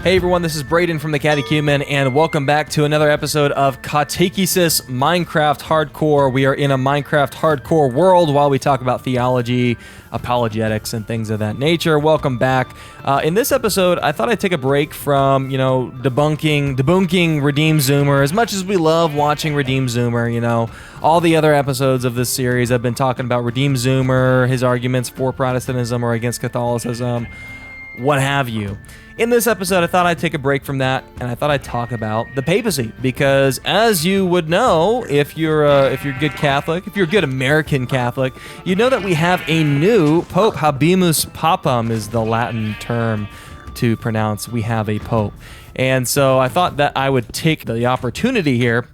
Hey everyone, this is Braden from the Catechumen, and welcome back to another episode of Catechesis Minecraft Hardcore. We are in a Minecraft Hardcore world while we talk about theology, apologetics, and things of that nature. Welcome back. In this episode, I thought I'd take a break from, debunking Redeem Zoomer. As much as we love watching Redeem Zoomer, all the other episodes of this series, I've been talking about Redeem Zoomer, his arguments for Protestantism or against Catholicism, what have you. In this episode, I thought I'd take a break from that, and I thought I'd talk about the papacy, because as you would know, if you're a good Catholic, if you're a good American Catholic, you know that we have a new Pope. Habemus Papam is the Latin term to pronounce we have a Pope. And so I thought that I would take the opportunity here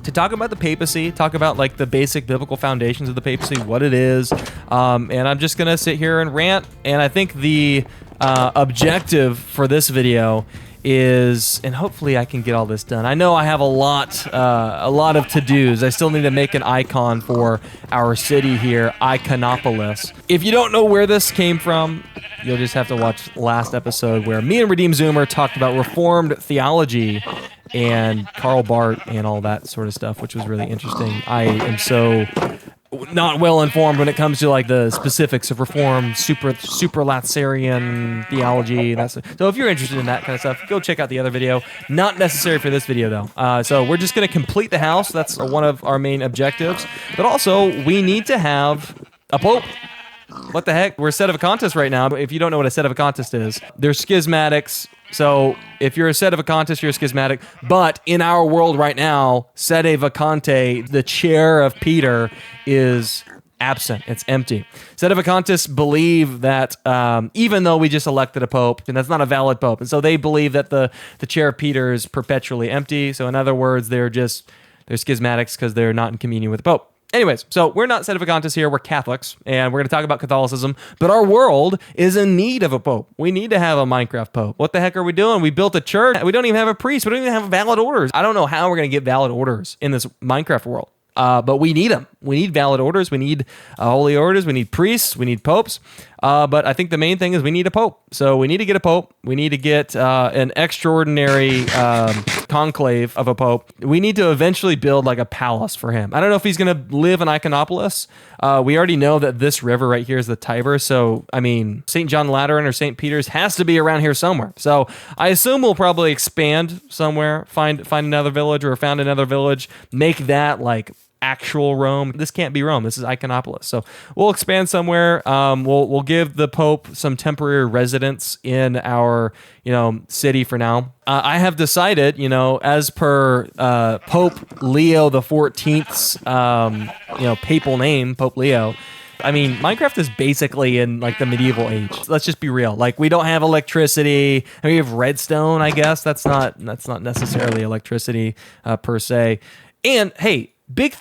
to talk about the papacy, talk about like the basic biblical foundations of the papacy, what it is, and I'm just gonna sit here and rant. And I think the objective for this video is, and hopefully I can get all this done. I know I have a lot of to-dos. I still need to make an icon for our city here, Iconopolis. If you don't know where this came from, you'll just have to watch last episode where me and Redeem Zoomer talked about Reformed theology and Karl Barth and all that sort of stuff, which was really interesting. I am so not well informed when it comes to like the specifics of Reformed, supralatsarian theology. So if you're interested in that kind of stuff, go check out the other video. Not necessary for this video though. So we're just going to complete the house. That's one of our main objectives. But also, we need to have a pope. What the heck? We're a sedevacantists right now. If you don't know what a sedevacantist is, they're schismatics. So if you're a sedevacantist, you're a schismatic. But in our world right now, sedevacante, the chair of Peter, is absent. It's empty. Sedevacantists believe that even though we just elected a pope, and that's not a valid pope, and so they believe that the chair of Peter is perpetually empty. So in other words, they're schismatics because they're not in communion with the pope. Anyways, so we're not sedevacantists here, we're Catholics, and we're going to talk about Catholicism, but our world is in need of a pope. We need to have a Minecraft pope. What the heck are we doing? We built a church. We don't even have a priest. We don't even have valid orders. I don't know how we're going to get valid orders in this Minecraft world, but we need them. We need valid orders. We need holy orders. We need priests. We need popes. But I think the main thing is we need a pope. So we need to get a pope. We need to get an extraordinary conclave of a pope. We need to eventually build like a palace for him. I don't know if he's going to live in Iconopolis. We already know that this river right here is the Tiber. So, I mean, St. John Lateran or St. Peter's has to be around here somewhere. So I assume we'll probably expand somewhere, find another village or found another village, make that like actual Rome. This can't be Rome. This is Iconopolis. So we'll expand somewhere. We'll give the Pope some temporary residence in our city for now. I have decided, as per Pope Leo the 14th's papal name, Pope Leo. I mean, Minecraft is basically in like the medieval age. Let's just be real. Like, we don't have electricity. I mean, we have redstone, I guess. That's not necessarily electricity per se. And hey, big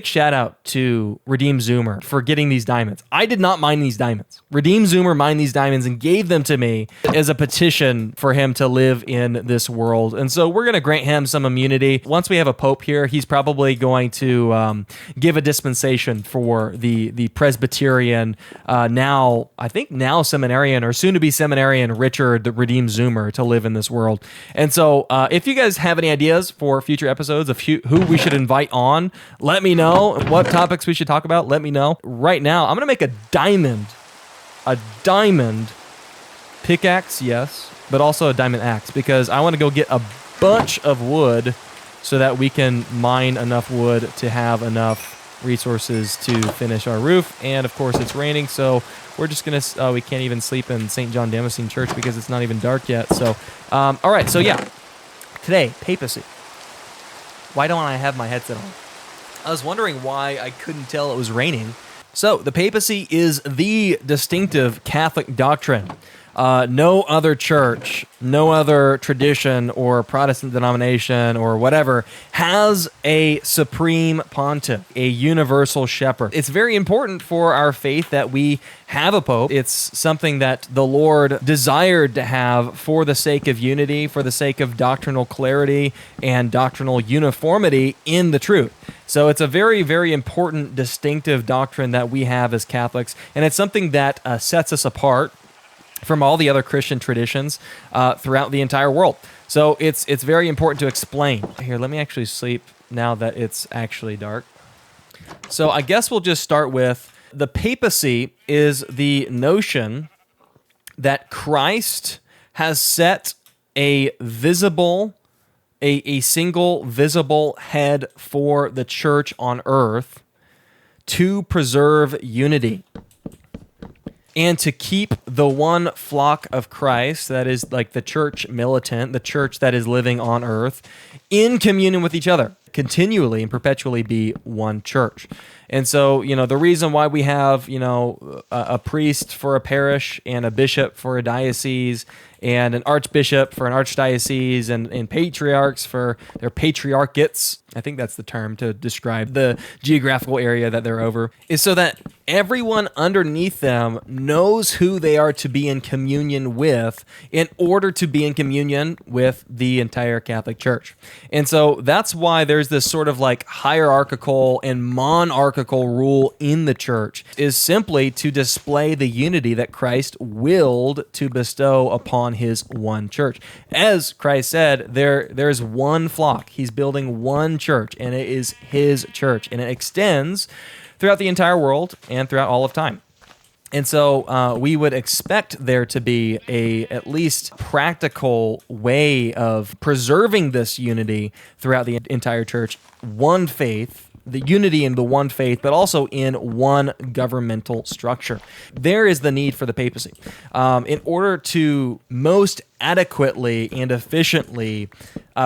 shout out to Redeem Zoomer for getting these diamonds. I did not mine these diamonds. Redeem Zoomer mined these diamonds and gave them to me as a petition for him to live in this world. And so we're going to grant him some immunity. Once we have a pope here, he's probably going to give a dispensation for the Presbyterian, now seminarian or soon to be seminarian Richard Redeem Zoomer to live in this world. And so if you guys have any ideas for future episodes of who we should invite on, let me know. What topics we should talk about, let me know. Right now, I'm going to make a diamond pickaxe, yes, but also a diamond axe, because I want to go get a bunch of wood so that we can mine enough wood to have enough resources to finish our roof. And of course, it's raining, so we're just going to, we can't even sleep in St. John Damascene Church because it's not even dark yet. So, all right, so yeah, today, papacy. Why don't I have my headset on? I was wondering why I couldn't tell it was raining. So, the papacy is the distinctive Catholic doctrine. No other church, no other tradition or Protestant denomination or whatever has a supreme pontiff, a universal shepherd. It's very important for our faith that we have a pope. It's something that the Lord desired to have for the sake of unity, for the sake of doctrinal clarity and doctrinal uniformity in the truth. So it's a very, very important, distinctive doctrine that we have as Catholics, and it's something that sets us apart from all the other Christian traditions throughout the entire world. So it's very important to explain. Here, let me actually sleep now that it's actually dark. So I guess we'll just start with the papacy is the notion that Christ has set a single visible head for the church on earth to preserve unity and to keep the one flock of Christ, that is like the church militant, the church that is living on earth, in communion with each other, continually and perpetually be one church. And so, the reason why we have, a priest for a parish and a bishop for a diocese and an archbishop for an archdiocese and patriarchs for their patriarchates, I think that's the term to describe the geographical area that they're over, is so that everyone underneath them knows who they are to be in communion with in order to be in communion with the entire Catholic Church. And so that's why there's this sort of like hierarchical and monarchical rule in the church, is simply to display the unity that Christ willed to bestow upon his one church. As Christ said, there's one flock. He's building one church, and it is his church, and it extends throughout the entire world and throughout all of time. And so we would expect there to be at least practical way of preserving this unity throughout the entire church, one faith, the unity in the one faith, but also in one governmental structure. There is the need for the papacy. In order to most adequately and efficiently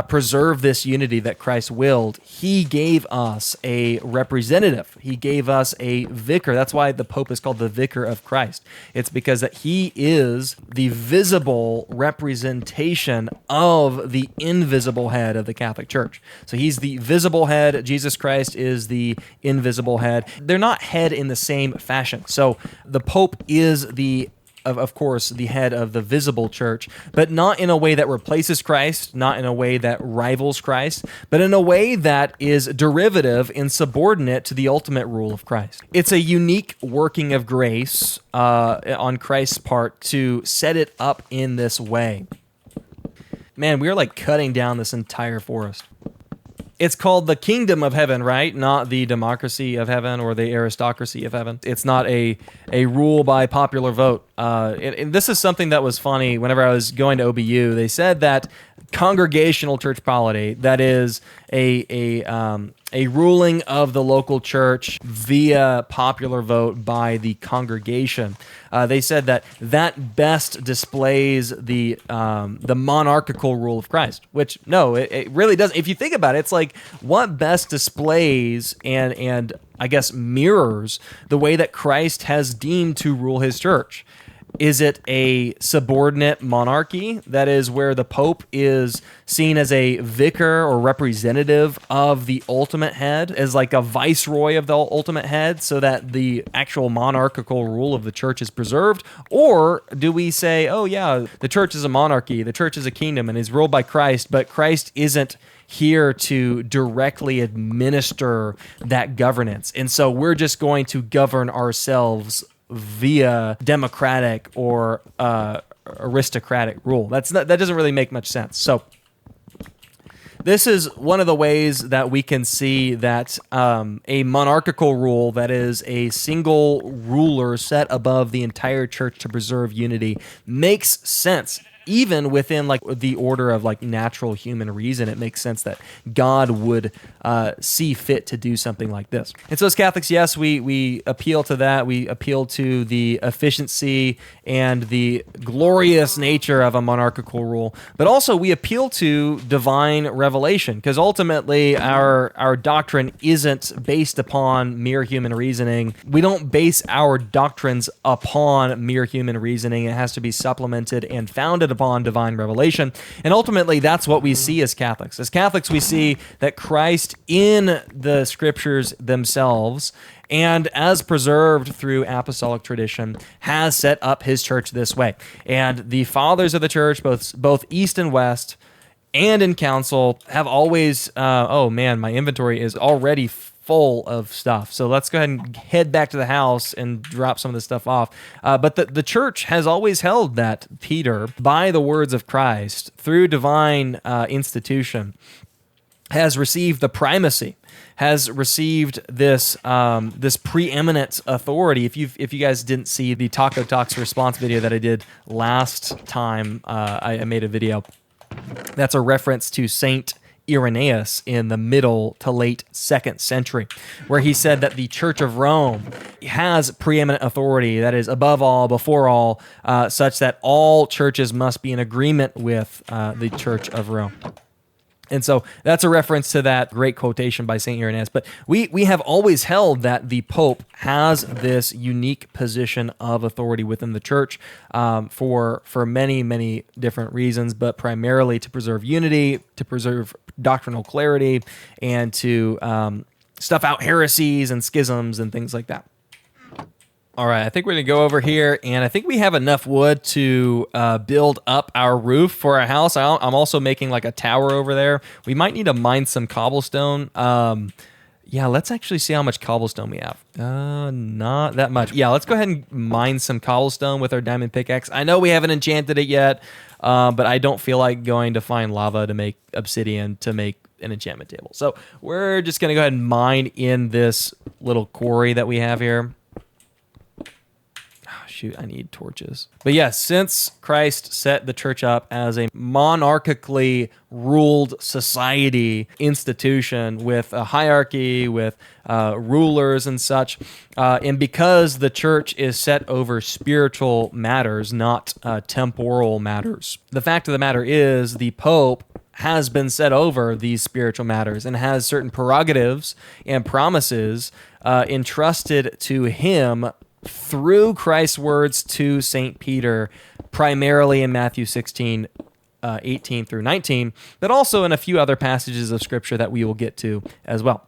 preserve this unity that Christ willed, he gave us a representative. He gave us a vicar. That's why the Pope is called the Vicar of Christ. It's because that he is the visible representation of the invisible head of the Catholic Church. So he's the visible head. Jesus Christ is the invisible head. They're not head in the same fashion. So the Pope is of course, the head of the visible church, but not in a way that replaces Christ, not in a way that rivals Christ, but in a way that is derivative and subordinate to the ultimate rule of Christ. It's a unique working of grace on Christ's part to set it up in this way. Man, we are like cutting down this entire forest. It's called the kingdom of heaven, right? Not the democracy of heaven or the aristocracy of heaven. It's not a rule by popular vote. And this is something that was funny whenever I was going to OBU. They said that congregational church polity, that is a ruling of the local church via popular vote by the congregation. They said that best displays the monarchical rule of Christ, which no, it really doesn't. If you think about it, it's like what best displays and I guess mirrors the way that Christ has deemed to rule his church. Is it a subordinate monarchy? That is where the Pope is seen as a vicar or representative of the ultimate head, as like a viceroy of the ultimate head, so that the actual monarchical rule of the church is preserved? Or do we say, oh yeah, the church is a monarchy, the church is a kingdom and is ruled by Christ, but Christ isn't here to directly administer that governance. And so we're just going to govern ourselves via democratic or aristocratic rule. That doesn't really make much sense. So this is one of the ways that we can see that a monarchical rule, that is a single ruler set above the entire church to preserve unity, makes sense. Even within like the order of like natural human reason, it makes sense that God would see fit to do something like this. And so as Catholics, yes, we appeal to that. We appeal to the efficiency and the glorious nature of a monarchical rule, but also we appeal to divine revelation, because ultimately our doctrine isn't based upon mere human reasoning. We don't base our doctrines upon mere human reasoning. It has to be supplemented and founded upon divine revelation. And ultimately, that's what we see as Catholics. As Catholics, we see that Christ in the scriptures themselves, and as preserved through apostolic tradition, has set up his church this way. And the fathers of the church, both East and West, and in council, have always, oh man, my inventory is already full of stuff. So let's go ahead and head back to the house and drop some of this stuff off. But the church has always held that Peter, by the words of Christ, through divine institution, has received the primacy, has received this this preeminent authority. If you guys didn't see the Taco Talks response video that I did last time, I made a video. That's a reference to Saint Irenaeus in the middle to late 2nd century, where he said that the Church of Rome has preeminent authority, that is above all, before all, such that all churches must be in agreement with the Church of Rome. And so that's a reference to that great quotation by St. Irenaeus. But we have always held that the Pope has this unique position of authority within the church for many, many different reasons, but primarily to preserve unity, to preserve doctrinal clarity, and to stuff out heresies and schisms and things like that. All right, I think we're going to go over here, and I think we have enough wood to build up our roof for our house. I'm also making like a tower over there. We might need to mine some cobblestone. Yeah, let's actually see how much cobblestone we have. Not that much. Yeah, let's go ahead and mine some cobblestone with our diamond pickaxe. I know we haven't enchanted it yet, but I don't feel like going to find lava to make obsidian to make an enchantment table. So we're just going to go ahead and mine in this little quarry that we have here. Shoot, I need torches. But yes, since Christ set the church up as a monarchically ruled society institution with a hierarchy, with rulers and such, and because the church is set over spiritual matters, not temporal matters, the fact of the matter is the Pope has been set over these spiritual matters and has certain prerogatives and promises entrusted to him through Christ's words to St. Peter, primarily in Matthew 16, 18 through 19, but also in a few other passages of Scripture that we will get to as well.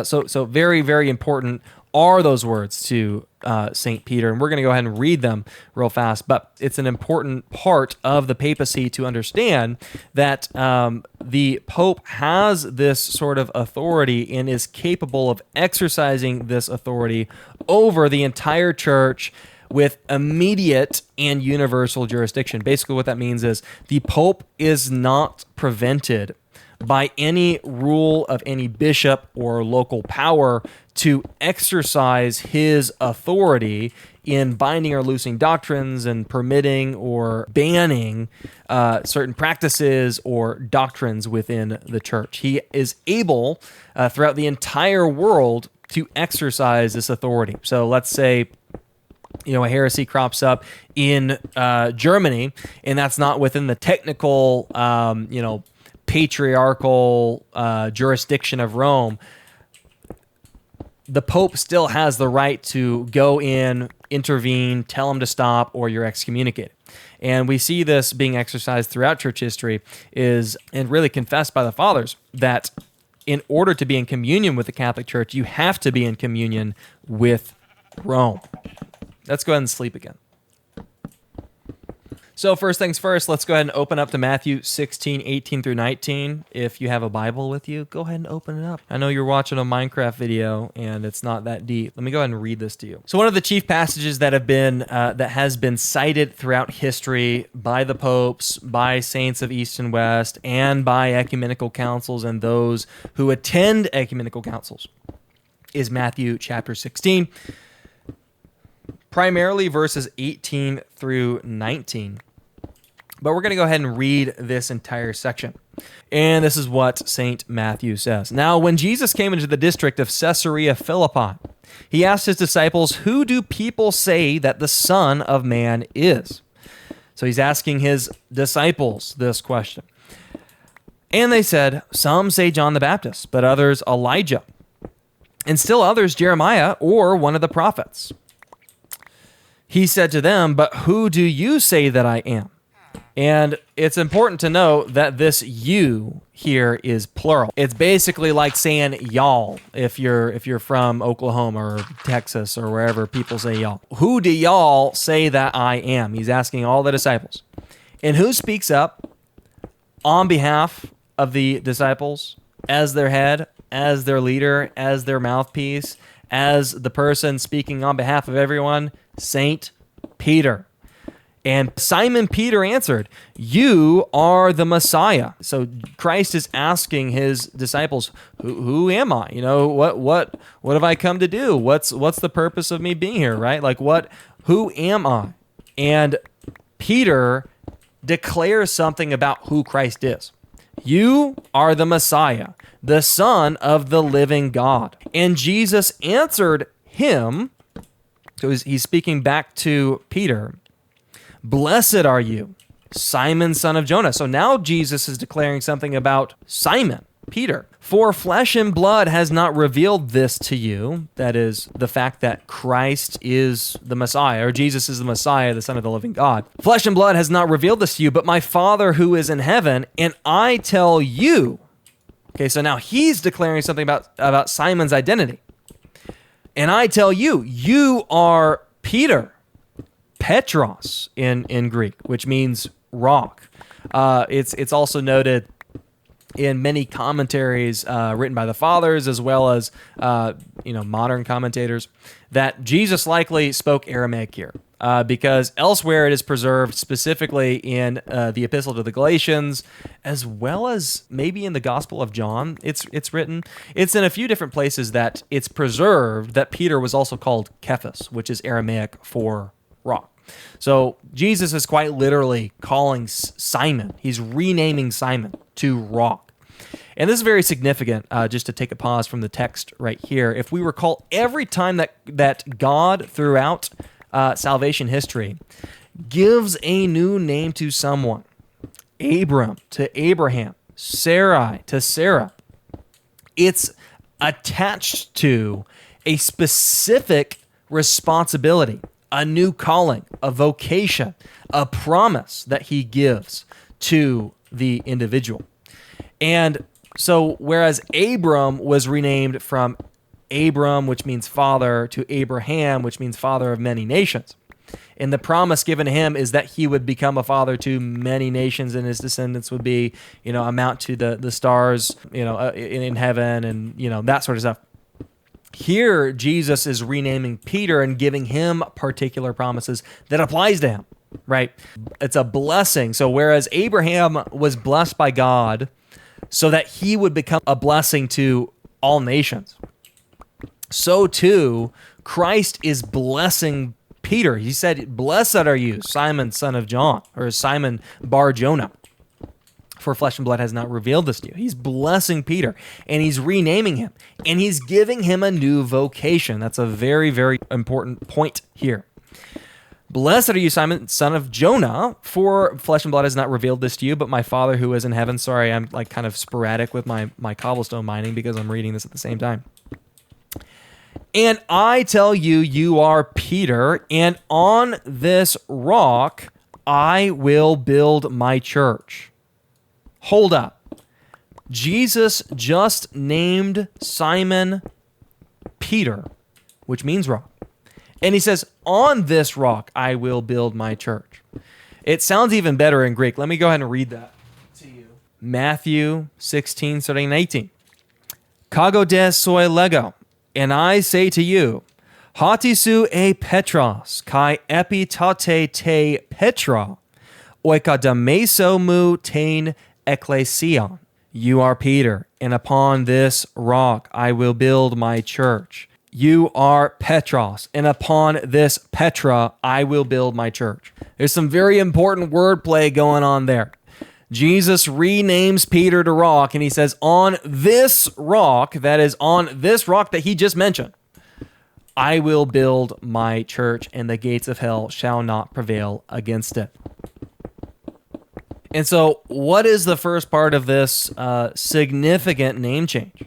So very, very important are those words to St. Peter, and we're going to go ahead and read them real fast, but it's an important part of the papacy to understand that the Pope has this sort of authority and is capable of exercising this authority over the entire church with immediate and universal jurisdiction. Basically what that means is the Pope is not prevented by any rule of any bishop or local power to exercise his authority in binding or loosing doctrines and permitting or banning certain practices or doctrines within the church. He is able throughout the entire world to exercise this authority. So let's say a heresy crops up in Germany, and that's not within the technical patriarchal jurisdiction of Rome. The Pope still has the right to go in, intervene, tell him to stop, or you're excommunicated. And we see this being exercised throughout church history and really confessed by the fathers that in order to be in communion with the Catholic Church, you have to be in communion with Rome. Let's go ahead and sleep again. So first things first, let's go ahead and open up to Matthew 16, 18 through 19. If you have a Bible with you, go ahead and open it up. I know you're watching a Minecraft video and it's not that deep. Let me go ahead and read this to you. So one of the chief passages that has been cited throughout history by the popes, by saints of East and West, and by ecumenical councils and those who attend ecumenical councils is Matthew chapter 16, primarily verses 18 through 19. But we're going to go ahead and read this entire section. And this is what St. Matthew says. Now, when Jesus came into the district of Caesarea Philippi, he asked his disciples, "Who do people say that the Son of Man is?" So he's asking his disciples this question. And they said, "Some say John the Baptist, but others Elijah, and still others Jeremiah or one of the prophets." He said to them, "But who do you say that I am?" And it's important to note that this "you" here is plural. It's basically like saying y'all if you're from Oklahoma or Texas or wherever people say y'all. Who do y'all say that I am? He's asking all the disciples. And who speaks up on behalf of the disciples as their head? as their leader, as their mouthpiece, as the person speaking on behalf of everyone? Saint Peter. And Simon Peter answered, "You are the Messiah." So Christ is asking his disciples, who am I? What have I come to do? What's the purpose of me being here, right? Like who am I? And Peter declares something about who Christ is. "You are the Messiah, the Son of the living God." And Jesus answered him, so he's speaking back to Peter, "Blessed are you, Simon, son of Jonah." So now Jesus is declaring something about Simon, Peter. "For flesh and blood has not revealed this to you," that is, the fact that Christ is the Messiah, or Jesus is the Messiah, the Son of the living God. "Flesh and blood has not revealed this to you, but my Father who is in heaven, and I tell you." Okay, so now he's declaring something about Simon's identity. "And I tell you, you are Peter." Petros in Greek, which means rock. It's also noted in many commentaries written by the fathers, as well as modern commentators, that Jesus likely spoke Aramaic here, because elsewhere it is preserved, specifically in the Epistle to the Galatians, as well as maybe in the Gospel of John. It's written. It's in a few different places that it's preserved that Peter was also called Cephas, which is Aramaic for rock. So Jesus is quite literally calling Simon. He's renaming Simon to rock. And this is very significant, just to take a pause from the text right here. If we recall, every time that God throughout salvation history gives a new name to someone, Abram to Abraham, Sarai to Sarah, it's attached to a specific responsibility, a new calling, a vocation, a promise that he gives to the individual. And so whereas Abram was renamed from Abram, which means father, to Abraham, which means father of many nations, and the promise given to him is that he would become a father to many nations, and his descendants would be, amount to the stars, in heaven, and, that sort of stuff. Here, Jesus is renaming Peter and giving him particular promises that applies to him, right? It's a blessing. So whereas Abraham was blessed by God so that he would become a blessing to all nations, so too, Christ is blessing Peter. He said, "Blessed are you, Simon, son of John," or Simon Bar Jonah. "For flesh and blood has not revealed this to you." He's blessing Peter, and he's renaming him, and he's giving him a new vocation. That's a very, very important point here. "Blessed are you, Simon, son of Jonah, for flesh and blood has not revealed this to you, but my Father who is in heaven." Sorry, I'm like kind of sporadic with my cobblestone mining because I'm reading this at the same time. "And I tell you, you are Peter, and on this rock I will build my church." Hold up. Jesus just named Simon Peter, which means rock. And he says, "On this rock I will build my church." It sounds even better in Greek. Let me go ahead and read that to you. Matthew 16, starting in 18. "Kago des soi lego, and I say to you, hatisu e petros, kai epitate te petra, oikadameso mu tein ecclesion. You are Peter, and upon this rock I will build my church. You are Petros, and upon this Petra I will build my church." There's some very important wordplay going on there. Jesus renames Peter to rock, and he says, "On this rock," that is, on this rock that he just mentioned, "I will build my church, and the gates of hell shall not prevail against it." And so what is the first part of this significant name change?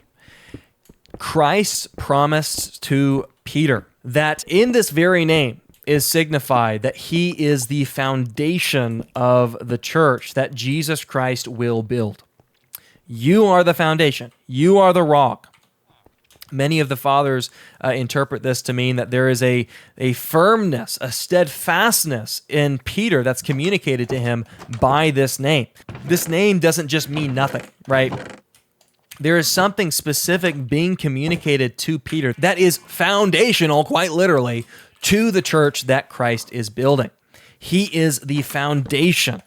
Christ promised to Peter that in this very name is signified that he is the foundation of the church that Jesus Christ will build. You are the foundation. You are the rock. Many of the fathers interpret this to mean that there is a firmness, a steadfastness in Peter that's communicated to him by this name. This name doesn't just mean nothing, right? There is something specific being communicated to Peter that is foundational, quite literally, to the church that Christ is building. He is the foundation.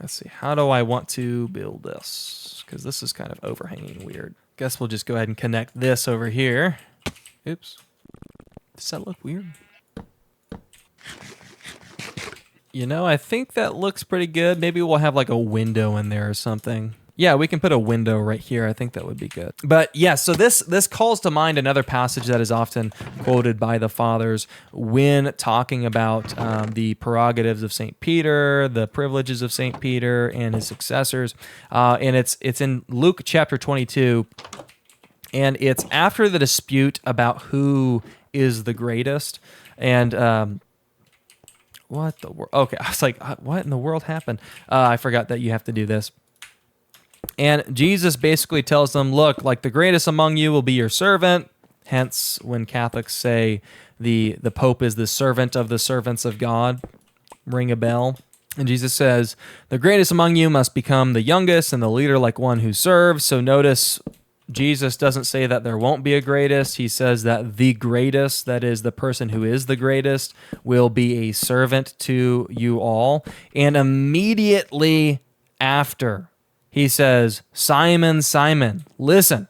Let's see, how do I want to build this? Because this is kind of overhanging weird. Guess we'll just go ahead and connect this over here. Oops. Does that look weird? You know, I think that looks pretty good. Maybe we'll have like a window in there or something. Yeah, we can put a window right here. I think that would be good. But yeah, so this calls to mind another passage that is often quoted by the fathers when talking about the prerogatives of St. Peter, the privileges of St. Peter and his successors. And it's in Luke chapter 22. And it's after the dispute about who is the greatest. And what the world? Okay, I was like, what in the world happened? I forgot that you have to do this. And Jesus basically tells them, look, like the greatest among you will be your servant. Hence, when Catholics say the Pope is the servant of the servants of God, ring a bell. And Jesus says, the greatest among you must become the youngest and the leader like one who serves. So notice Jesus doesn't say that there won't be a greatest. He says that the greatest, that is the person who is the greatest, will be a servant to you all. And immediately after, he says, Simon, Simon, listen,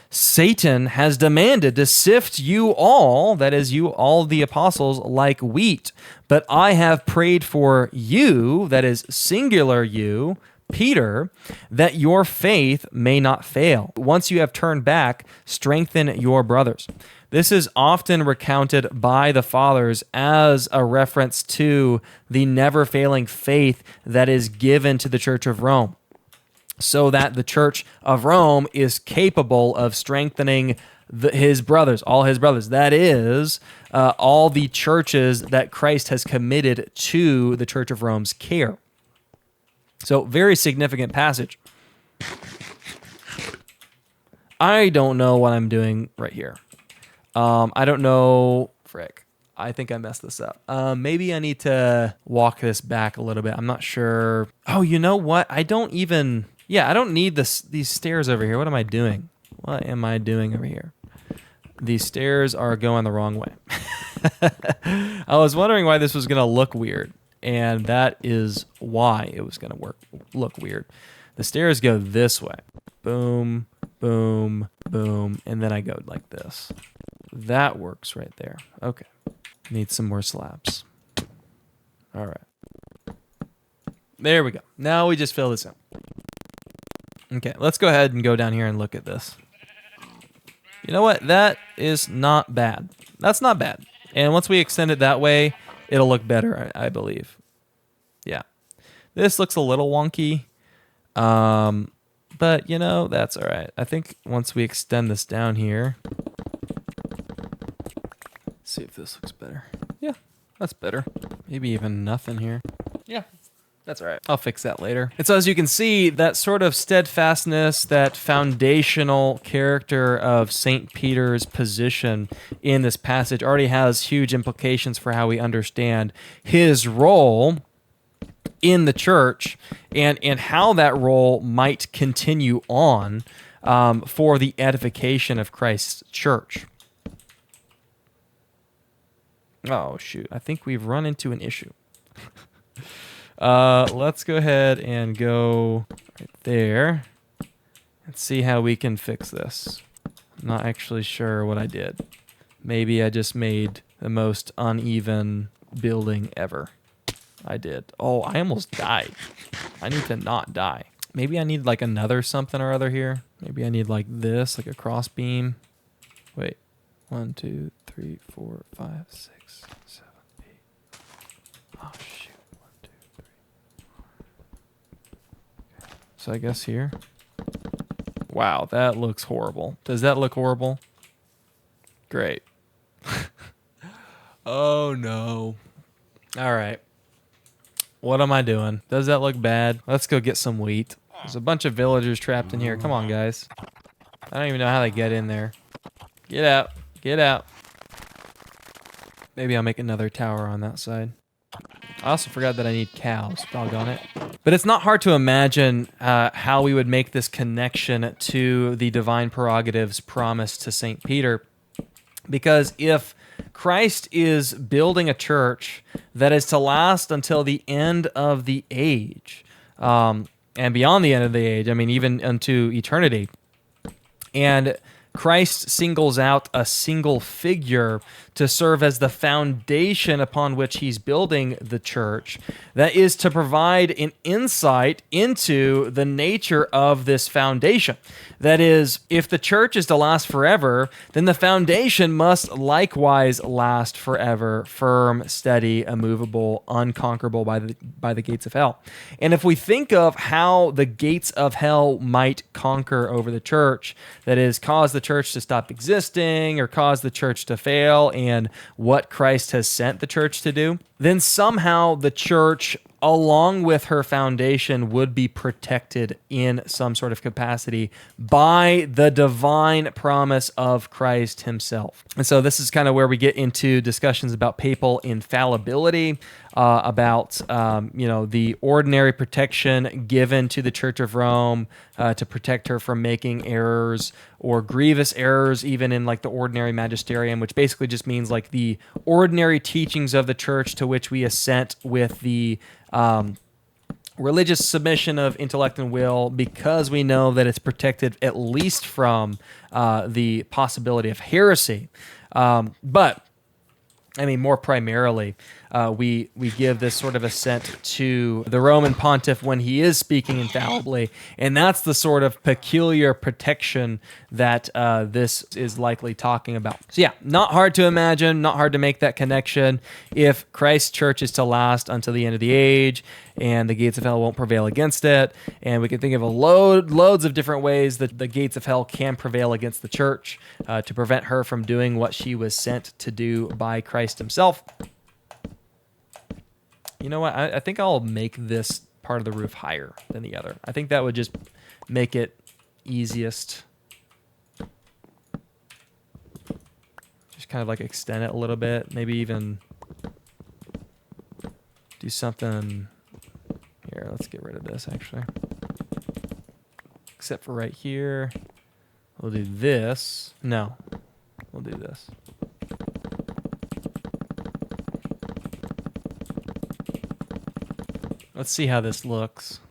Satan has demanded to sift you all, that is you, all the apostles, like wheat. But I have prayed for you, that is singular you, Peter, that your faith may not fail. Once you have turned back, strengthen your brothers. This is often recounted by the fathers as a reference to the never-failing faith that is given to the Church of Rome, so that the Church of Rome is capable of strengthening his brothers, all his brothers. That is, all the churches that Christ has committed to the Church of Rome's care. So, very significant passage. I don't know what I'm doing right here. I don't know. Frick. I think I messed this up. Maybe I need to walk this back a little bit. I'm not sure. Oh, you know what? I don't even... Yeah, I don't need these stairs over here. What am I doing? What am I doing over here? These stairs are going the wrong way. I was wondering why this was going to look weird. And that is why it was going to look weird. The stairs go this way. Boom, boom, boom. And then I go like this. That works right there. Okay. Need some more slabs. All right. There we go. Now we just fill this in. Okay, let's go ahead and go down here and look at this. You know what? That is not bad. That's not bad. And once we extend it that way, it'll look better, I believe. Yeah. This looks a little wonky. But, you know, that's all right. I think once we extend this down here... Let's see if this looks better. Yeah, that's better. Maybe even nothing here. Yeah. That's all right. I'll fix that later. And so as you can see, that sort of steadfastness, that foundational character of St. Peter's position in this passage already has huge implications for how we understand his role in the church and how that role might continue on for the edification of Christ's church. Oh, shoot. I think we've run into an issue. Let's go ahead and go right there and see how we can fix this. I'm not actually sure what I did. Maybe I just made the most uneven building ever. I did. Oh, I almost died. I need to not die. Maybe I need like another something or other here. Maybe I need like this, like a cross beam. Wait. 1, 2, 3, 4, 5, 6, 7, 8. Oh, shoot. So I guess here. Wow, that looks horrible. Does that look horrible? Great. Oh, no. All right. What am I doing? Does that look bad? Let's go get some wheat. There's a bunch of villagers trapped in here. Come on, guys. I don't even know how they get in there. Get out. Get out. Maybe I'll make another tower on that side. I also forgot that I need cows. Doggone it. But it's not hard to imagine how we would make this connection to the divine prerogatives promised to St. Peter. Because if Christ is building a church that is to last until the end of the age, and beyond the end of the age, I mean, even unto eternity, and Christ singles out a single figure to serve as the foundation upon which he's building the church, that is to provide an insight into the nature of this foundation. That is, if the church is to last forever, then the foundation must likewise last forever, firm, steady, immovable, unconquerable by the gates of hell. And if we think of how the gates of hell might conquer over the church, that is, cause the church to stop existing or cause the church to fail, and what Christ has sent the church to do, then somehow the church, along with her foundation, would be protected in some sort of capacity by the divine promise of Christ himself. And so this is kind of where we get into discussions about papal infallibility, about the ordinary protection given to the Church of Rome to protect her from making errors or grievous errors, even in like the ordinary magisterium, which basically just means like the ordinary teachings of the church to which we assent with the religious submission of intellect and will, because we know that it's protected at least from the possibility of heresy. But I mean, more primarily, we give this sort of assent to the Roman pontiff when he is speaking infallibly, and that's the sort of peculiar protection that this is likely talking about. So yeah, not hard to imagine, not hard to make that connection. If Christ's church is to last until the end of the age, and the gates of hell won't prevail against it, and we can think of loads of different ways that the gates of hell can prevail against the church to prevent her from doing what she was sent to do by Christ himself. You know what? I think I'll make this part of the roof higher than the other. I think that would just make it easiest. Just kind of like extend it a little bit. Maybe even do something. Here, let's get rid of this, actually. Except for right here. We'll do this. No. We'll do this. Let's see how this looks.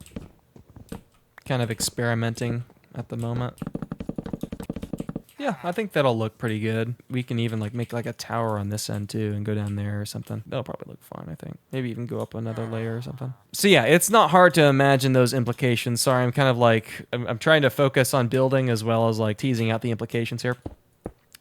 Kind of experimenting at the moment. Yeah, I think that'll look pretty good. We can even like make like a tower on this end too and go down there or something. That'll probably look fine, I think. Maybe even go up another layer or something. So yeah, it's not hard to imagine those implications. Sorry, I'm kind of like, I'm trying to focus on building as well as like teasing out the implications here.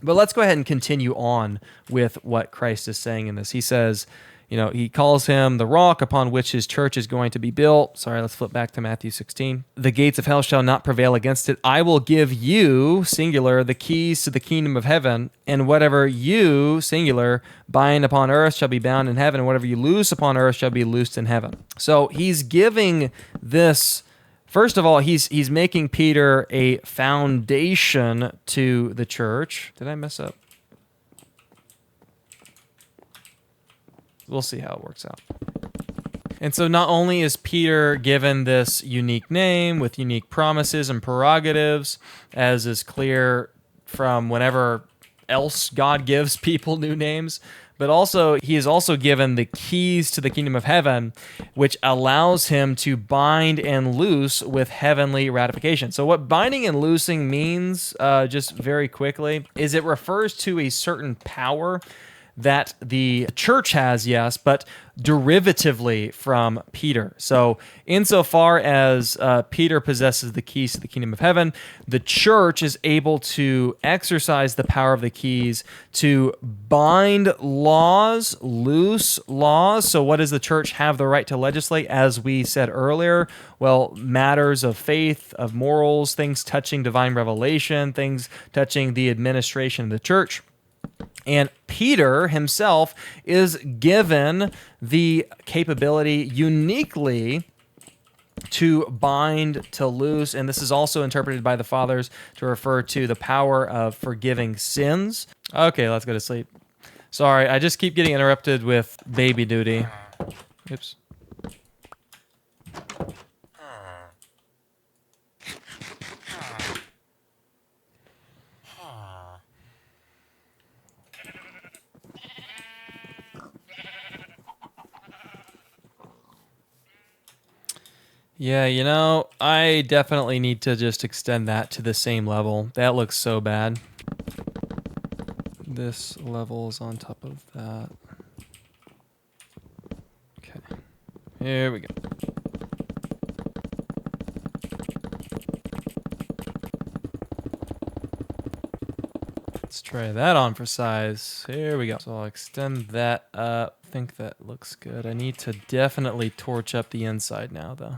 But let's go ahead and continue on with what Christ is saying in this. He says, he calls him the rock upon which his church is going to be built. Sorry, let's flip back to Matthew 16. The gates of hell shall not prevail against it. I will give you, singular, the keys to the kingdom of heaven, and whatever you, singular, bind upon earth shall be bound in heaven, and whatever you loose upon earth shall be loosed in heaven. So he's giving this. First of all, he's making Peter a foundation to the church. Did I mess up? We'll see how it works out. And so not only is Peter given this unique name with unique promises and prerogatives, as is clear from whenever else God gives people new names, but also he is also given the keys to the kingdom of heaven, which allows him to bind and loose with heavenly ratification. So what binding and loosing means, just very quickly, is it refers to a certain power that the church has, yes, but derivatively from Peter. So insofar as Peter possesses the keys to the kingdom of heaven, the church is able to exercise the power of the keys to bind laws, loose laws. So what does the church have the right to legislate? As we said earlier, well, matters of faith, of morals, things touching divine revelation, things touching the administration of the church. And Peter himself is given the capability uniquely to bind, to loose, and this is also interpreted by the fathers to refer to the power of forgiving sins. Okay, let's go to sleep. Sorry, I just keep getting interrupted with baby duty. Oops. Yeah, you know, I definitely need to just extend that to the same level. That looks so bad. This level is on top of that. Okay. Here we go. Let's try that on for size. Here we go. So I'll extend that up. I think that looks good. I need to definitely torch up the inside now, though.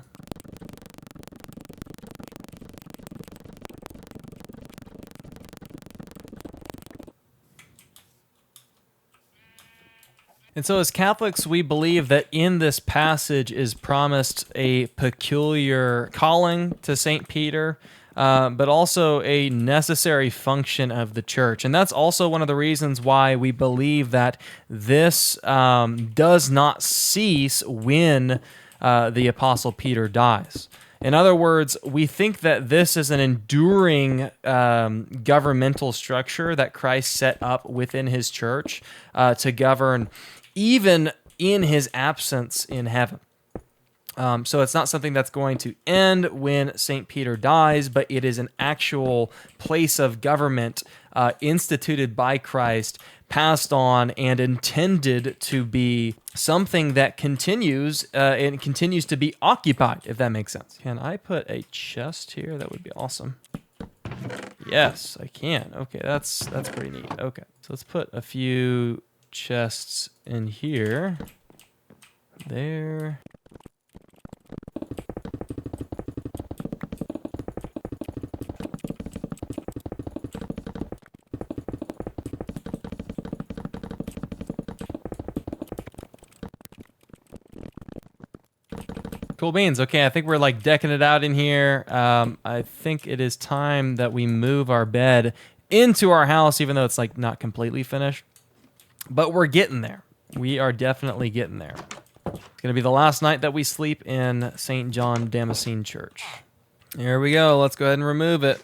And so as Catholics, we believe that in this passage is promised a peculiar calling to St. Peter, but also a necessary function of the church. And that's also one of the reasons why we believe that this does not cease when the Apostle Peter dies. In other words, we think that this is an enduring governmental structure that Christ set up within his church to govern even in his absence in heaven. So it's not something that's going to end when St. Peter dies, but it is an actual place of government instituted by Christ, passed on, and intended to be something that continues and continues to be occupied, if that makes sense. Can I put a chest here? That would be awesome. Yes, I can. Okay, that's pretty neat. Okay, so let's put a few chests in here. There. Cool beans. Okay, I think we're like decking it out in here. I think it is time that we move our bed into our house, even though it's like not completely finished. But we're getting there. We are definitely getting there. It's going to be the last night that we sleep in St. John Damascene Church. Here we go. Let's go ahead and remove it.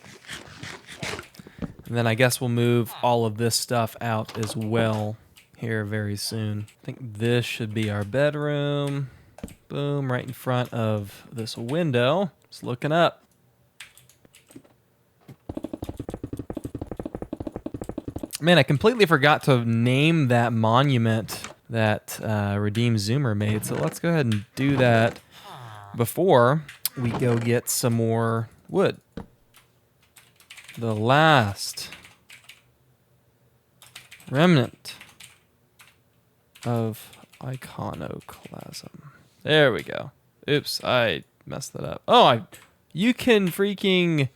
And then I guess we'll move all of this stuff out as well here very soon. I think this should be our bedroom. Boom, right in front of this window. Just looking up. Man, I completely forgot to name that monument that Redeemed Zoomer made. So let's go ahead and do that before we go get some more wood. The last remnant of iconoclasm. There we go. Oops, I messed that up. Oh, you can freaking...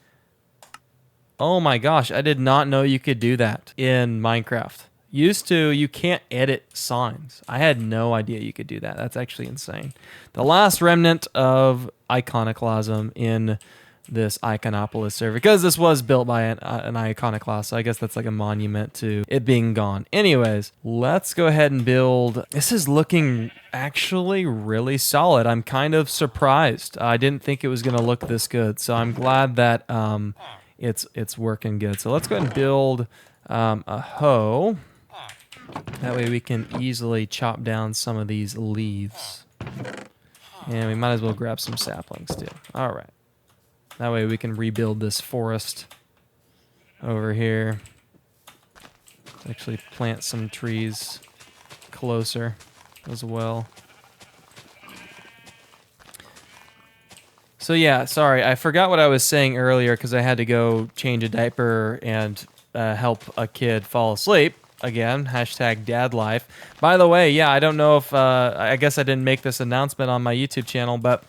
Oh my gosh, I did not know you could do that in Minecraft. Used to, you can't edit signs. I had no idea you could do that. That's actually insane. The last remnant of iconoclasm in this Iconopolis server, because this was built by an iconoclast, so I guess that's like a monument to it being gone. Anyways, let's go ahead and build. This is looking actually really solid. I'm kind of surprised. I didn't think it was going to look this good, so I'm glad that it's working good. So let's go ahead and build a hoe. That way we can easily chop down some of these leaves. And we might as well grab some saplings too. All right. That way we can rebuild this forest over here. Let's actually plant some trees closer as well. So yeah, sorry, I forgot what I was saying earlier because I had to go change a diaper and help a kid fall asleep. Again, hashtag dad life. By the way, yeah, I don't know if, I guess I didn't make this announcement on my YouTube channel, but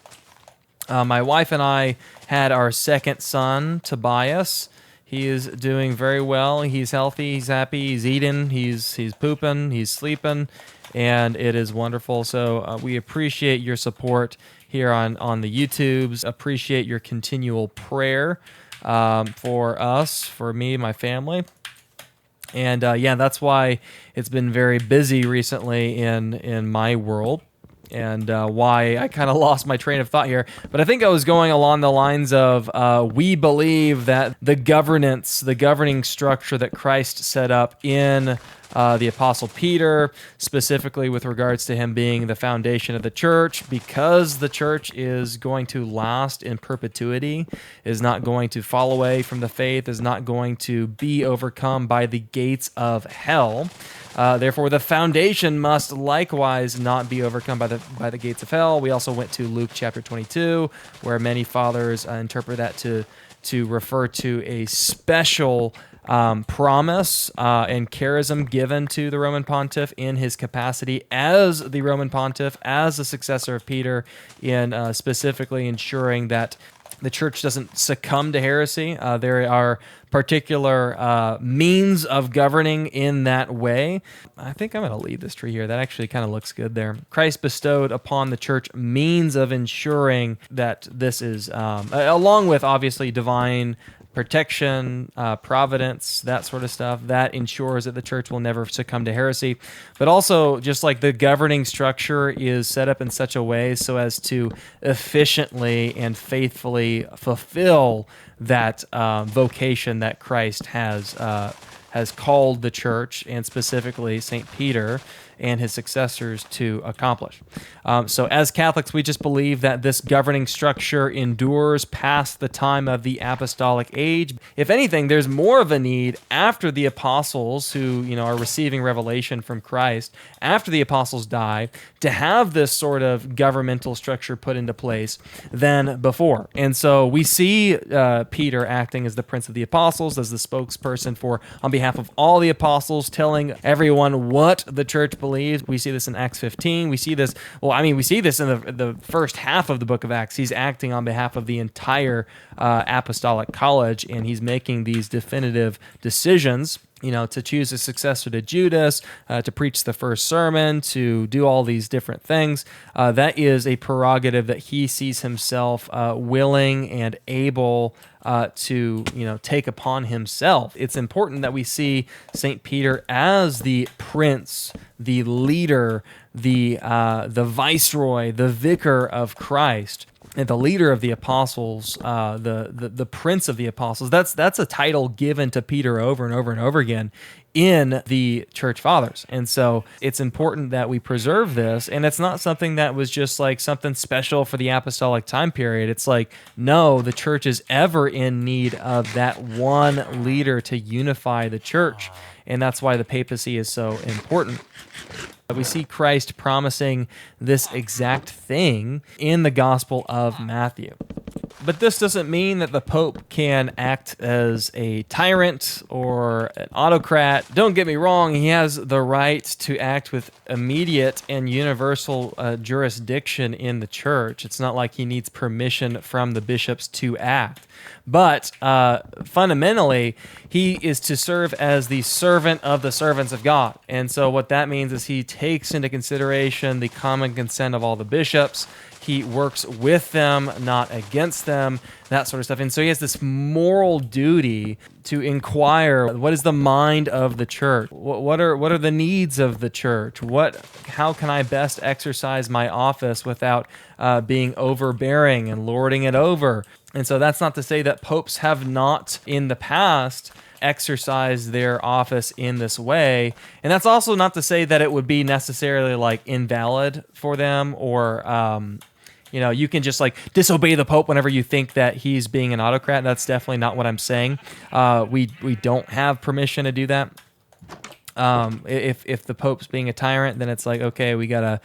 my wife and I had our second son, Tobias. He is doing very well. He's healthy, he's happy, he's eating, he's pooping, he's sleeping, and it is wonderful. So we appreciate your support here on the YouTubes. Appreciate your continual prayer for us, for me, my family. And yeah, that's why it's been very busy recently in my world. and why I kind of lost my train of thought here. But I think I was going along the lines of we believe that the governance, the governing structure that Christ set up in the Apostle Peter, specifically with regards to him being the foundation of the church, because the church is going to last in perpetuity, is not going to fall away from the faith, is not going to be overcome by the gates of hell. Therefore, the foundation must likewise not be overcome by the gates of hell. We also went to Luke chapter 22, where many fathers interpret that to refer to a special promise and charism given to the Roman pontiff in his capacity as the Roman pontiff, as the successor of Peter, in specifically ensuring that the church doesn't succumb to heresy. There are particular means of governing in that way. I think I'm going to leave this tree here. That actually kind of looks good there. Christ bestowed upon the church means of ensuring that this is, along with obviously divine protection, providence, that sort of stuff, that ensures that the church will never succumb to heresy. But also, just like the governing structure is set up in such a way so as to efficiently and faithfully fulfill that vocation that Christ has called the church, and specifically St. Peter and his successors, to accomplish. So as Catholics, we just believe that this governing structure endures past the time of the apostolic age. If anything, there's more of a need after the apostles, who are receiving revelation from Christ, after the apostles die, to have this sort of governmental structure put into place than before. And so we see Peter acting as the Prince of the Apostles, as the spokesperson on behalf of all the apostles, telling everyone what the church believes. We see this in Acts 15. We see this, we see this in the first half of the book of Acts. He's acting on behalf of the entire apostolic college, and he's making these definitive decisions, to choose a successor to Judas, to preach the first sermon, to do all these different things. That is a prerogative that he sees himself willing and able to take upon himself. It's important that we see St. Peter as the prince, the leader, the viceroy, the vicar of Christ, and the leader of the apostles, the prince of the apostles. That's a title given to Peter over and over and over again in the church fathers. And so it's important that we preserve this, and it's not something that was just like something special for the apostolic time period. It's like, no, the church is ever in need of that one leader to unify the church, and that's why the papacy is so important. We see Christ promising this exact thing in the Gospel of Matthew. But this doesn't mean that the Pope can act as a tyrant or an autocrat. Don't get me wrong, he has the right to act with immediate and universal jurisdiction in the church. It's not like he needs permission from the bishops to act. But fundamentally, he is to serve as the servant of the servants of God. And so what that means is he takes into consideration the common consent of all the bishops. He works with them, not against them, that sort of stuff. And so he has this moral duty to inquire, what is the mind of the church? What are the needs of the church? How can I best exercise my office without being overbearing and lording it over? And so that's not to say that popes have not in the past exercise their office in this way. And that's also not to say that it would be necessarily like invalid for them, or you can just like disobey the Pope whenever you think that he's being an autocrat. That's definitely not what I'm saying. We don't have permission to do that. If the Pope's being a tyrant, then it's like, okay, we gotta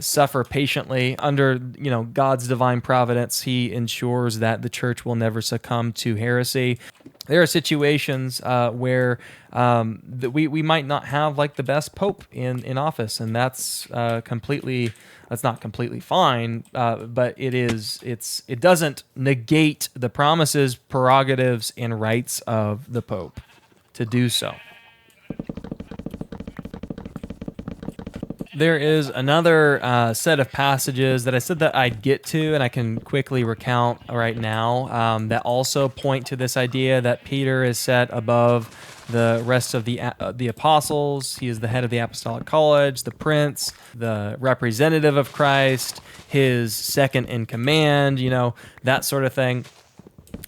suffer patiently under God's divine providence. He ensures that the church will never succumb to heresy. There are situations where we might not have like the best Pope in office, and that's not completely fine, but it doesn't negate the promises, prerogatives, and rights of the Pope to do so. There is another set of passages that I said that I'd get to, and I can quickly recount right now, that also point to this idea that Peter is set above the rest of the apostles. He is the head of the apostolic college, the prince, the representative of Christ, his second in command, that sort of thing.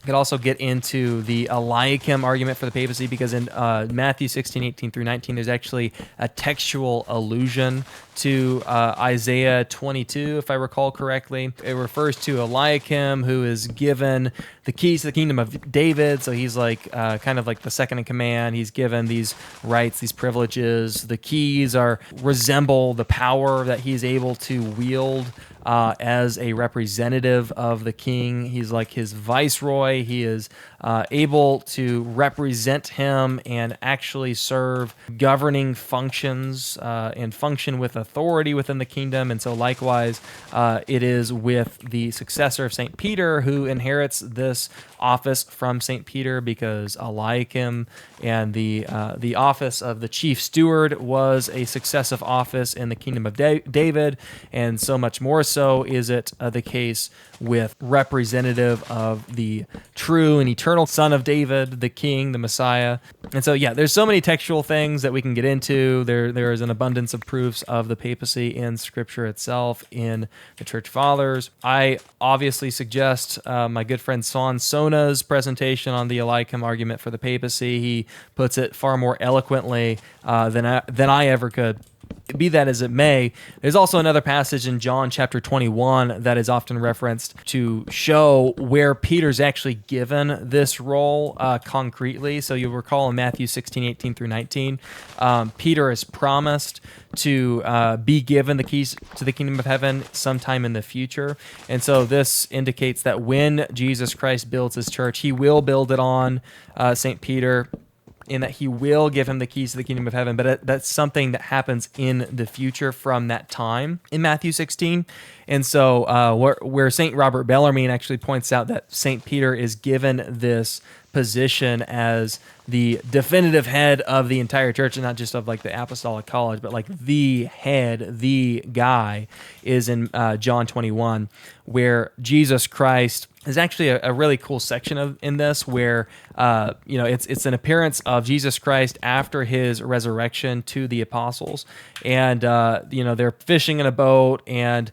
Could also get into the Eliakim argument for the papacy, because in Matthew 16:18-19, there's actually a textual allusion to Isaiah 22, if I recall correctly. It refers to Eliakim, who is given the keys to the kingdom of David. So he's like kind of like the second in command. He's given these rights, these privileges. The keys resemble the power that he's able to wield as a representative of the king. He's like his viceroy. He is able to represent him and actually serve governing functions and function with authority within the kingdom. And so likewise, it is with the successor of St. Peter, who inherits this office from St. Peter, because Eliakim and the office of the chief steward was a successive office in the kingdom of David, and so much more so is it the case with representative of the true and eternal Son of David, the King, the Messiah. And so, yeah, there's so many textual things that we can get into. There is an abundance of proofs of the papacy in Scripture itself, in the Church Fathers. I obviously suggest my good friend Son Sona's presentation on the Eliakim argument for the papacy. He puts it far more eloquently than I ever could. Be that as it may, there's also another passage in John chapter 21 that is often referenced to show where Peter's actually given this role concretely. So you'll recall in Matthew 16:18-19, Peter is promised to be given the keys to the kingdom of heaven sometime in the future. And so this indicates that when Jesus Christ builds his church, he will build it on St. Peter, in that he will give him the keys to the kingdom of heaven, but that's something that happens in the future from that time in Matthew 16. And so where St. Robert Bellarmine actually points out that St. Peter is given this position as the definitive head of the entire church, and not just of like the apostolic college, but like the head, the guy, is in John 21, where Jesus Christ is actually a really cool section in this, where it's an appearance of Jesus Christ after his resurrection to the apostles, and they're fishing in a boat, and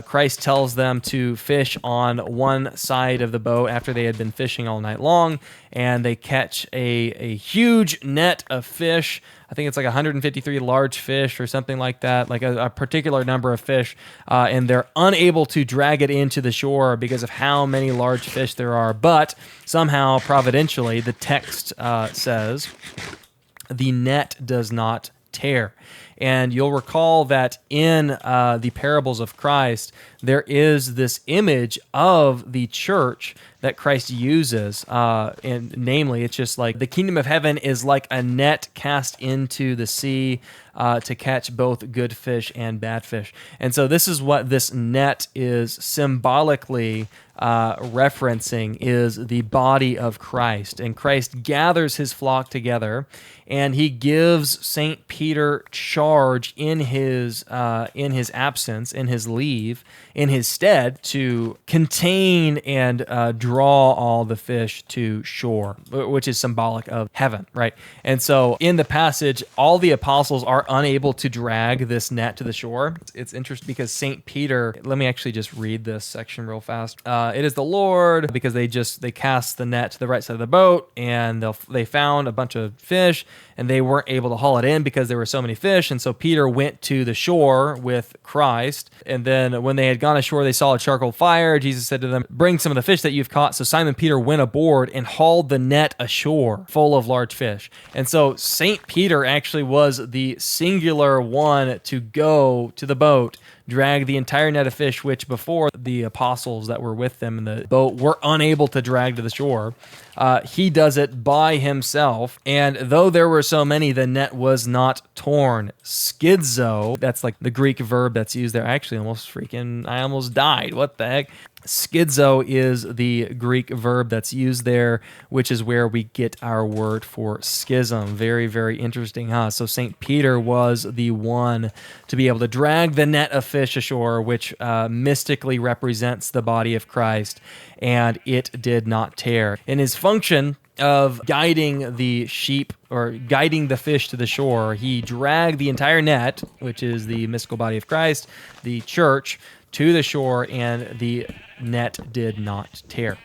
Christ tells them to fish on one side of the boat after they had been fishing all night long, and they catch a huge net of fish. I think it's like 153 large fish or something like that, like a particular number of fish, and they're unable to drag it into the shore because of how many large fish there are. But somehow, providentially, the text says the net does not tear. And you'll recall that in the parables of Christ, there is this image of the church that Christ uses. And namely, it's just like the kingdom of heaven is like a net cast into the sea to catch both good fish and bad fish. And so this is what this net is symbolically referencing, is the body of Christ. And Christ gathers his flock together, and he gives St. Peter charge in his absence, in his leave, in his stead, to contain and draw all the fish to shore, which is symbolic of heaven, right? And so in the passage, all the apostles are unable to drag this net to the shore. It's interesting because St. Peter, let me actually just read this section real fast. It is the Lord, because they cast the net to the right side of the boat, and they found a bunch of fish, and they weren't able to haul it in because there were so many fish. And so Peter went to the shore with Christ. And then when they had gone ashore, they saw a charcoal fire. Jesus said to them, "Bring some of the fish that you've caught." So Simon Peter went aboard and hauled the net ashore full of large fish. And so St. Peter actually was the singular one to go to the boat, drag the entire net of fish, which before the apostles that were with them in the boat were unable to drag to the shore. He does it by himself, and though there were so many, the net was not torn. Schizo, that's like the Greek verb that's used there. I almost died. What the heck? Schizo is the Greek verb that's used there, which is where we get our word for schism. Very, very interesting, huh? So St. Peter was the one to be able to drag the net of fish ashore, which mystically represents the body of Christ, and it did not tear. In his function of guiding the sheep or guiding the fish to the shore, he dragged the entire net, which is the mystical body of Christ, the church, to the shore, and the net did not tear.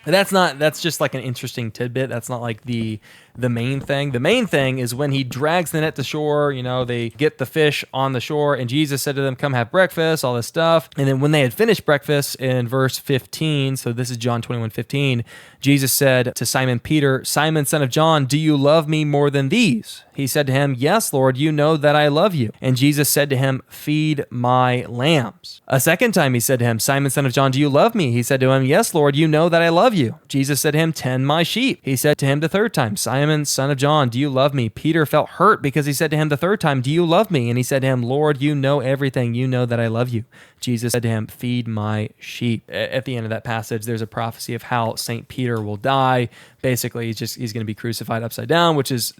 That's just like an interesting tidbit. That's not like the main thing. The main thing is when he drags the net to shore, they get the fish on the shore, and Jesus said to them, come have breakfast, all this stuff. And then when they had finished breakfast in verse 15, so this is John 21:15, Jesus said to Simon Peter, Simon, son of John, do you love me more than these? He said to him, yes, Lord, you know that I love you. And Jesus said to him, feed my lambs. A second time he said to him, Simon, son of John, do you love me? He said to him, yes, Lord, you know that I love you. Jesus said to him, tend my sheep. He said to him the third time, Simon, son of John, do you love me? Peter felt hurt because he said to him the third time, do you love me? And he said to him, Lord, you know everything. You know that I love you. Jesus said to him, feed my sheep. At the end of that passage, there's a prophecy of how St. Peter will die. Basically, he's going to be crucified upside down, which is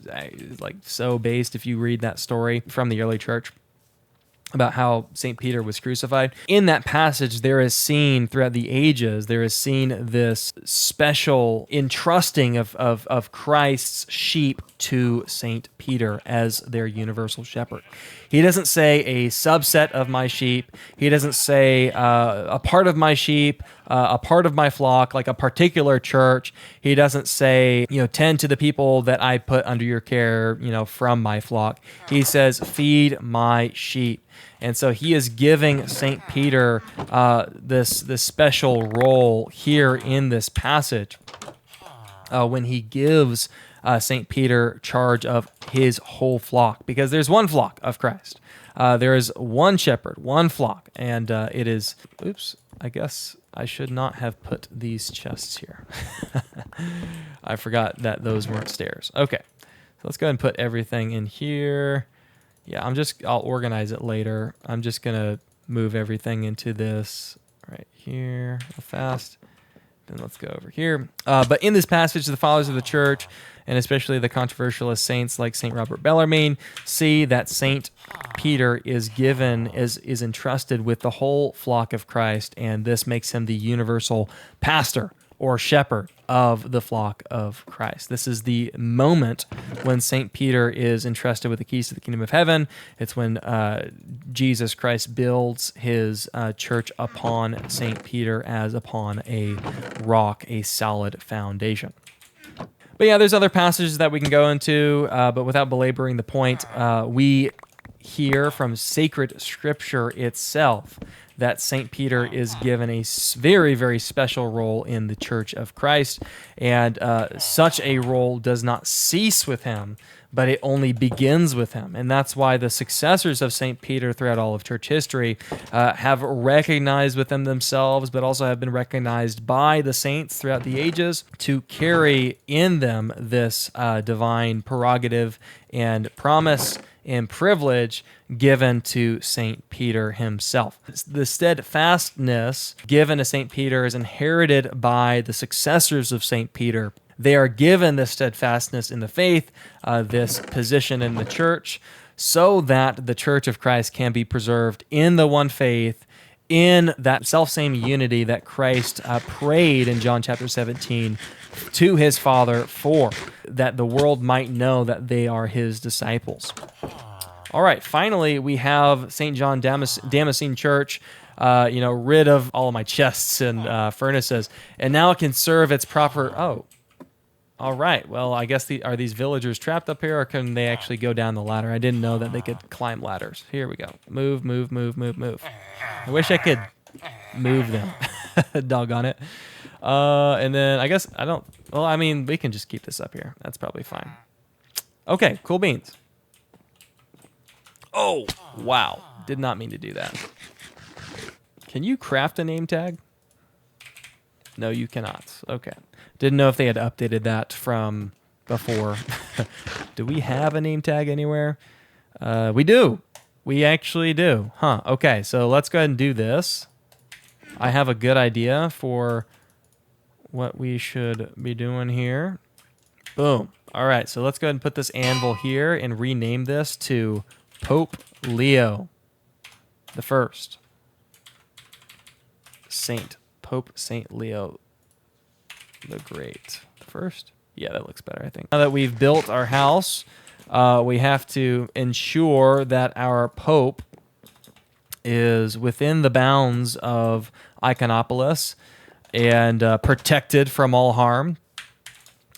like so based if you read that story from the early church about how St. Peter was crucified. In that passage, there is seen throughout the ages, there is seen this special entrusting of Christ's sheep to St. Peter as their universal shepherd. He doesn't say a subset of my sheep. He doesn't say a part of my sheep, a part of my flock, like a particular church. He doesn't say, tend to the people that I put under your care, from my flock. He says, feed my sheep. And so he is giving St. Peter this special role here in this passage when he gives St. Peter charge of his whole flock, because there's one flock of Christ. There is one shepherd, one flock, and it is, I guess I should not have put these chests here. I forgot that those weren't stairs. Okay, so let's go ahead and put everything in here. Yeah, I'll organize it later. I'm just going to move everything into this right here real fast. Then let's go over here. But in this passage, the fathers of the church, and especially the controversialist saints like St. Robert Bellarmine, see that St. Peter is entrusted with the whole flock of Christ, and this makes him the universal pastor or shepherd of the flock of Christ. This is the moment when St. Peter is entrusted with the keys to the kingdom of heaven. It's when Jesus Christ builds his church upon St. Peter as upon a rock, a solid foundation. But yeah, there's other passages that we can go into, but without belaboring the point, we hear from sacred scripture itself that St. Peter is given a very, very special role in the Church of Christ, and such a role does not cease with him, but it only begins with him. And that's why the successors of St. Peter throughout all of church history have recognized within themselves, but also have been recognized by the saints throughout the ages to carry in them this divine prerogative and promise and privilege given to St. Peter himself. The steadfastness given to St. Peter is inherited by the successors of St. Peter. They are given this steadfastness in the faith, this position in the church, so that the Church of Christ can be preserved in the one faith, in that self-same unity that Christ prayed in John chapter 17 to his Father for, that the world might know that they are his disciples. All right, finally, we have St. John Damascene Church, rid of all of my chests and furnaces, and now it can serve its proper... Oh, all right. Well, I guess are these villagers trapped up here, or can they actually go down the ladder? I didn't know that they could climb ladders. Here we go. Move, move, move, move, move. I wish I could move them. Doggone it. And then I guess I don't... Well, I mean, we can just keep this up here. That's probably fine. Okay, cool beans. Oh, wow. Did not mean to do that. Can you craft a name tag? No, you cannot. Okay. Didn't know if they had updated that from before. Do we have a name tag anywhere? We do. We actually do. Huh. Okay, so let's go ahead and do this. I have a good idea for what we should be doing here. Boom. All right, so let's go ahead and put this anvil here and rename this to Pope Leo the First. Pope Saint Leo the Great. first? Yeah, that looks better, I think. Now that we've built our house, we have to ensure that our Pope is within the bounds of Iconopolis and protected from all harm.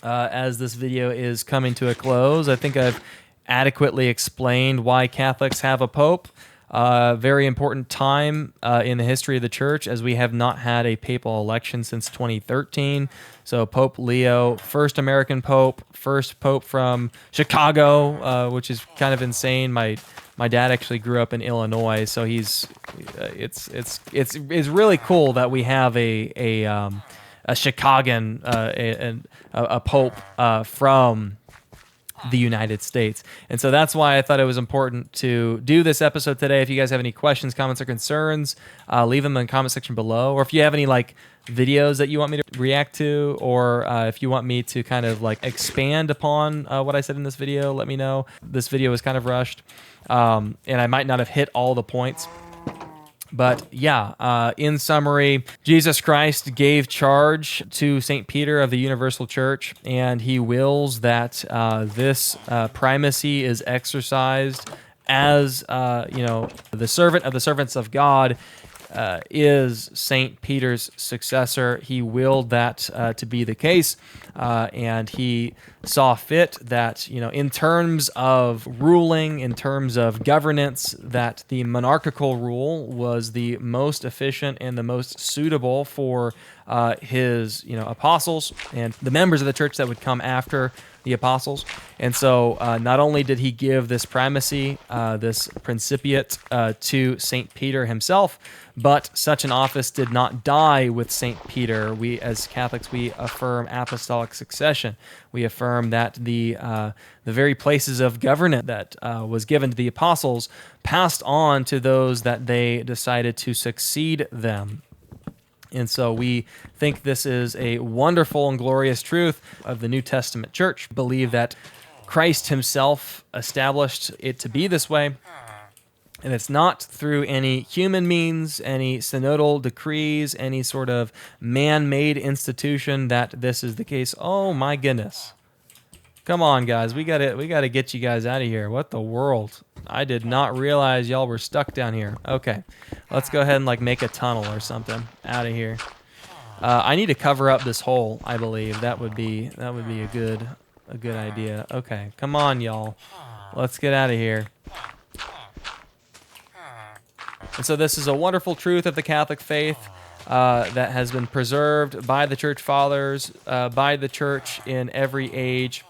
As this video is coming to a close, I think I've adequately explained why Catholics have a Pope. Very important time in the history of the church, as we have not had a papal election since 2013. So Pope Leo, first American Pope, first Pope from Chicago, which is kind of insane. My dad actually grew up in Illinois, so it's really cool that we have a Chicagan a Pope from the United States. And so that's why I thought it was important to do this episode today. If you guys have any questions, comments, or concerns, leave them in the comment section below. Or if you have any like videos that you want me to react to, or if you want me to kind of like expand upon what I said in this video, let me know. This video was kind of rushed, and I might not have hit all the points. But yeah, in summary, Jesus Christ gave charge to St. Peter of the Universal Church, and he wills that this primacy is exercised as, the servant of the servants of God is St. Peter's successor. He willed that to be the case, and he saw fit that, in terms of ruling, in terms of governance, that the monarchical rule was the most efficient and the most suitable for his, apostles and the members of the church that would come after the apostles. And so not only did he give this primacy, this principiate to St. Peter himself, but such an office did not die with St. Peter. We, as Catholics, we affirm apostolic succession. We affirm that the very places of governance that was given to the apostles passed on to those that they decided to succeed them. And so we think this is a wonderful and glorious truth of the New Testament church. Believe that Christ himself established it to be this way. And it's not through any human means, any synodal decrees, any sort of man-made institution that this is the case. Oh my goodness. Come on, guys. We gotta get you guys out of here. What the world? I did not realize y'all were stuck down here. Okay. Let's go ahead and make a tunnel or something out of here. I need to cover up this hole, I believe. That would be a good idea. Okay. Come on, y'all. Let's get out of here. And so this is a wonderful truth of the Catholic faith that has been preserved by the church fathers, by the church in every age.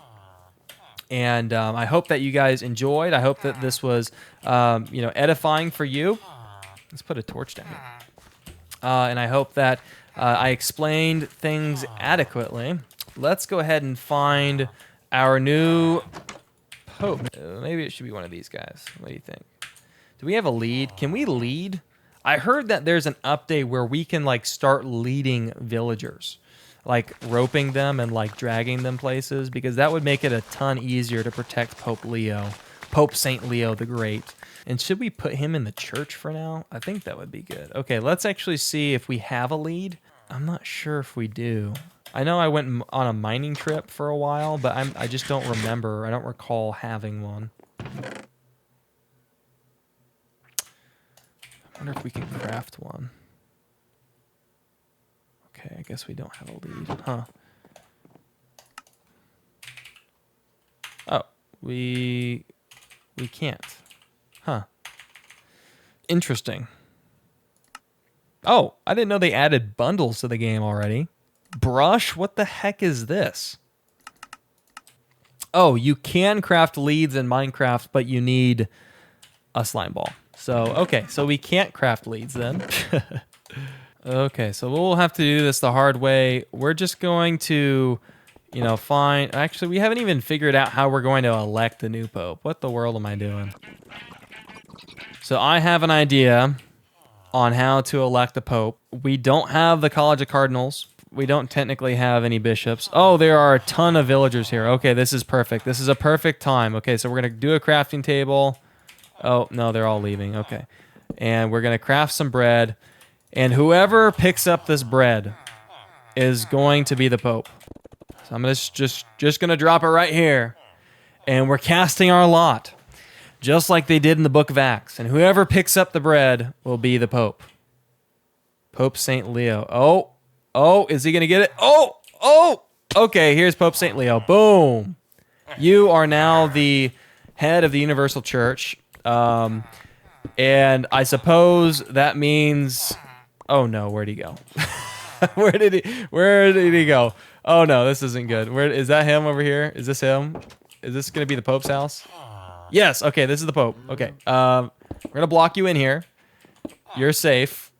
And I hope that you guys enjoyed. I hope that this was, edifying for you. Let's put a torch down here. And I hope that I explained things adequately. Let's go ahead and find our new Pope. Maybe it should be one of these guys. What do you think? Do we have a lead? Can we lead? I heard that there's an update where we can start leading villagers, roping them and dragging them places, because that would make it a ton easier to protect Pope St. Leo the Great. And should we put him in the church for now? I think that would be good. Okay, let's actually see if we have a lead. I'm not sure if we do. I know I went on a mining trip for a while, but I just don't remember. I don't recall having one. I wonder if we can craft one. Okay, I guess we don't have a lead, huh? Oh, we can't. Huh. Interesting. Oh, I didn't know they added bundles to the game already. Brush? What the heck is this? Oh, you can craft leads in Minecraft, but you need a slime ball. So, okay, so we can't craft leads then. Okay, so we'll have to do this the hard way. We're just going to, find... Actually, we haven't even figured out how we're going to elect the new Pope. What the world am I doing? So I have an idea on how to elect the Pope. We don't have the College of Cardinals. We don't technically have any bishops. Oh, there are a ton of villagers here. Okay, this is perfect. This is a perfect time. Okay, so we're going to do a crafting table. Oh, no, they're all leaving. Okay. And we're going to craft some bread. And whoever picks up this bread is going to be the Pope. So I'm gonna just gonna drop it right here, and we're casting our lot, just like they did in the Book of Acts. And whoever picks up the bread will be the Pope. Pope Saint Leo. Oh, is he gonna get it? Oh. Okay, here's Pope Saint Leo. Boom. You are now the head of the Universal Church. And I suppose that means... Oh no, where'd he go? Where did he go? Oh no, this isn't good. Where is that him over here? Is this him? Is this gonna be the Pope's house? Yes, okay, this is the Pope. Okay. We're gonna block you in here. You're safe.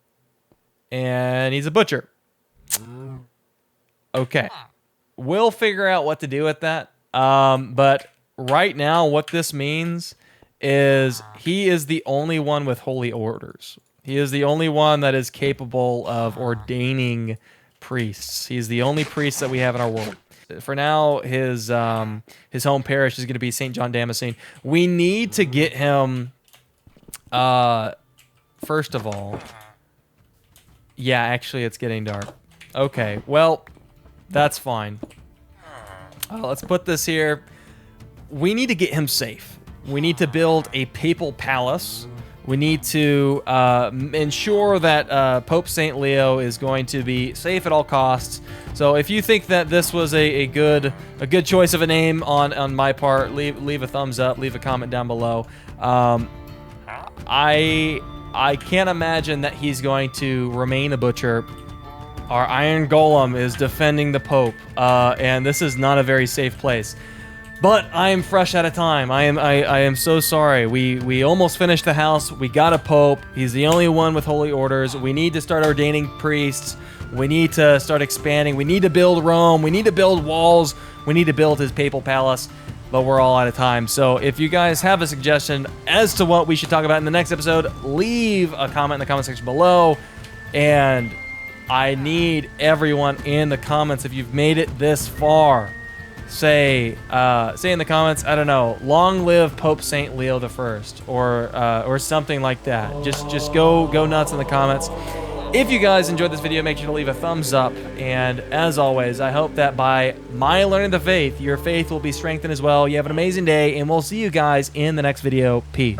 And he's a butcher. Okay. We'll figure out what to do with that. But right now, what this means is he is the only one with holy orders. He is the only one that is capable of ordaining priests. He's the only priest that we have in our world. For now, his home parish is going to be St. John Damascene. We need to get him, first of all... Yeah, actually, it's getting dark. Okay, well, that's fine. Let's put this here. We need to get him safe. We need to build a papal palace. We need to ensure that Pope St. Leo is going to be safe at all costs. So if you think that this was a good choice of a name on my part, leave a thumbs up, leave a comment down below. I can't imagine that he's going to remain a butcher. Our Iron Golem is defending the Pope, and this is not a very safe place. But I am fresh out of time. I am so sorry. We almost finished the house. We got a Pope. He's the only one with holy orders. We need to start ordaining priests. We need to start expanding. We need to build Rome. We need to build walls. We need to build his papal palace. But we're all out of time. So if you guys have a suggestion as to what we should talk about in the next episode, leave a comment in the comment section below. And I need everyone in the comments, if you've made it this far, say in the comments, I don't know, long live Pope St. Leo the First, or something like that. Just go nuts in the comments. If you guys enjoyed this video, make sure to leave a thumbs up. And as always, I hope that by my learning the faith, your faith will be strengthened as well. You have an amazing day, and we'll see you guys in the next video. Peace.